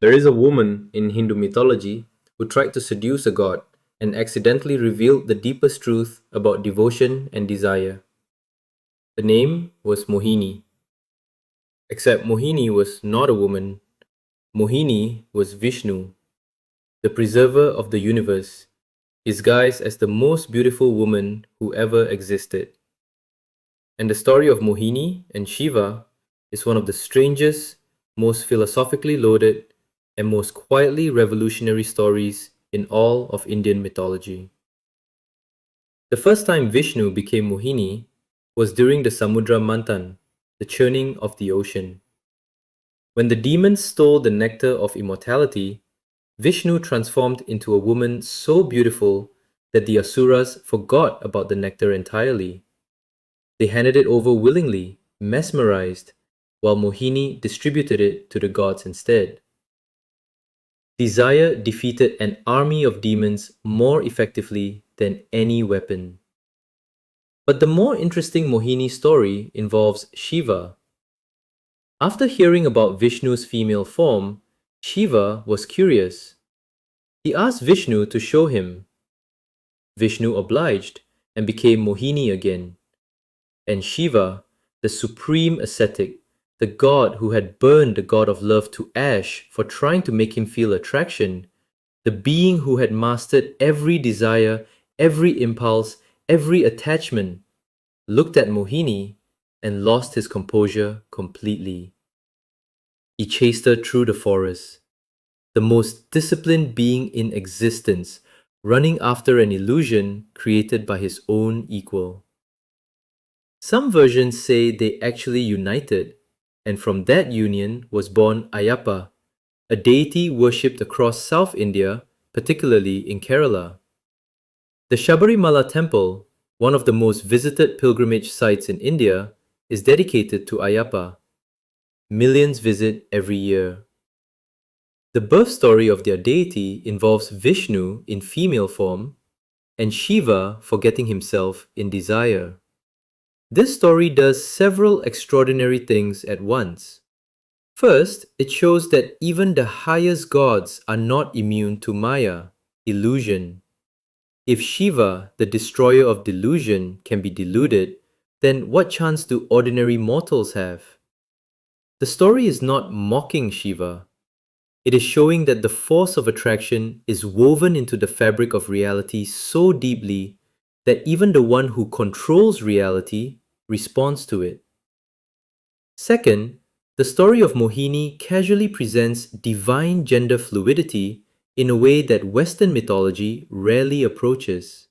There is a woman in Hindu mythology who tried to seduce a god and accidentally revealed the deepest truth about devotion and desire. The name was Mohini. Except Mohini was not a woman. Mohini was Vishnu, the preserver of the universe, disguised as the most beautiful woman who ever existed. And the story of Mohini and Shiva is one of the strangest, most philosophically loaded, and most quietly revolutionary stories in all of Indian mythology. The first time Vishnu became Mohini was during the Samudra Manthan, the churning of the ocean. When the demons stole the nectar of immortality, Vishnu transformed into a woman so beautiful that the Asuras forgot about the nectar entirely. They handed it over willingly, mesmerized, while Mohini distributed it to the gods instead. Desire defeated an army of demons more effectively than any weapon. But the more interesting Mohini story involves Shiva. After hearing about Vishnu's female form, Shiva was curious. He asked Vishnu to show him. Vishnu obliged and became Mohini again. And Shiva, the supreme ascetic, the god who had burned the god of love to ash for trying to make him feel attraction, the being who had mastered every desire, every impulse, every attachment, looked at Mohini and lost his composure completely. He chased her through the forest, the most disciplined being in existence, running after an illusion created by his own equal. Some versions say they actually united, and from that union was born Ayappa, a deity worshipped across South India, particularly in Kerala. The Shabarimala temple, one of the most visited pilgrimage sites in India, is dedicated to Ayappa. Millions visit every year. The birth story of their deity involves Vishnu in female form and Shiva forgetting himself in desire. This story does several extraordinary things at once. First, it shows that even the highest gods are not immune to Maya, illusion. If Shiva, the destroyer of delusion, can be deluded, then what chance do ordinary mortals have? The story is not mocking Shiva. It is showing that the force of attraction is woven into the fabric of reality so deeply that even the one who controls reality responds to it. Second, the story of Mohini casually presents divine gender fluidity in a way that Western mythology rarely approaches.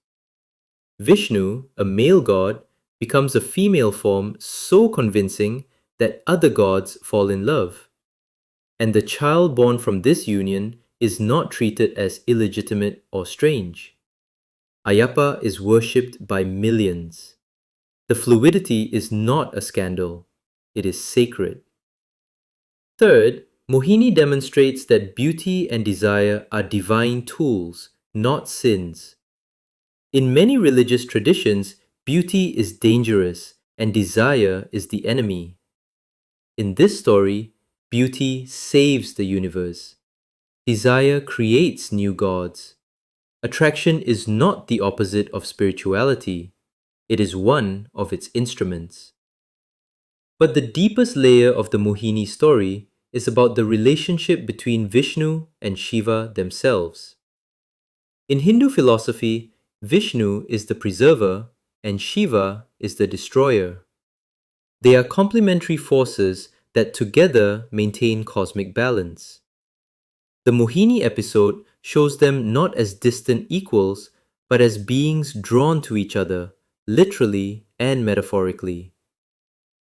Vishnu, a male god, becomes a female form so convincing that other gods fall in love. And the child born from this union is not treated as illegitimate or strange. Ayappa is worshipped by millions. The fluidity is not a scandal, it is sacred. Third, Mohini demonstrates that beauty and desire are divine tools, not sins. In many religious traditions, beauty is dangerous and desire is the enemy. In this story, beauty saves the universe. Desire creates new gods. Attraction is not the opposite of spirituality, it is one of its instruments. But the deepest layer of the Mohini story is about the relationship between Vishnu and Shiva themselves. In Hindu philosophy, Vishnu is the preserver and Shiva is the destroyer. They are complementary forces that together maintain cosmic balance. The Mohini episode shows them not as distant equals, but as beings drawn to each other, literally and metaphorically.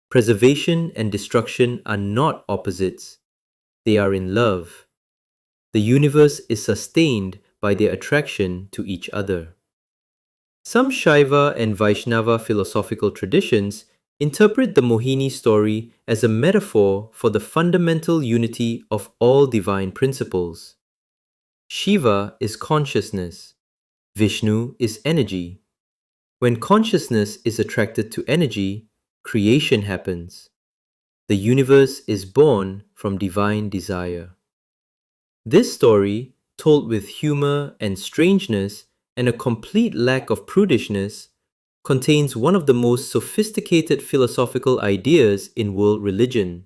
Preservation and destruction are not opposites, they are in love. The universe is sustained by their attraction to each other. Some Shaiva and Vaishnava philosophical traditions interpret the Mohini story as a metaphor for the fundamental unity of all divine principles. Shiva is consciousness, Vishnu is energy. When consciousness is attracted to energy, creation happens. The universe is born from divine desire. This story, told with humor and strangeness and a complete lack of prudishness, contains one of the most sophisticated philosophical ideas in world religion,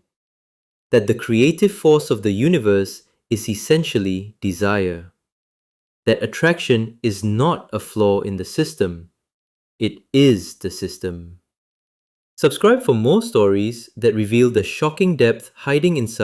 that the creative force of the universe is essentially desire, that attraction is not a flaw in the system, it is the system. Subscribe for more stories that reveal the shocking depth hiding inside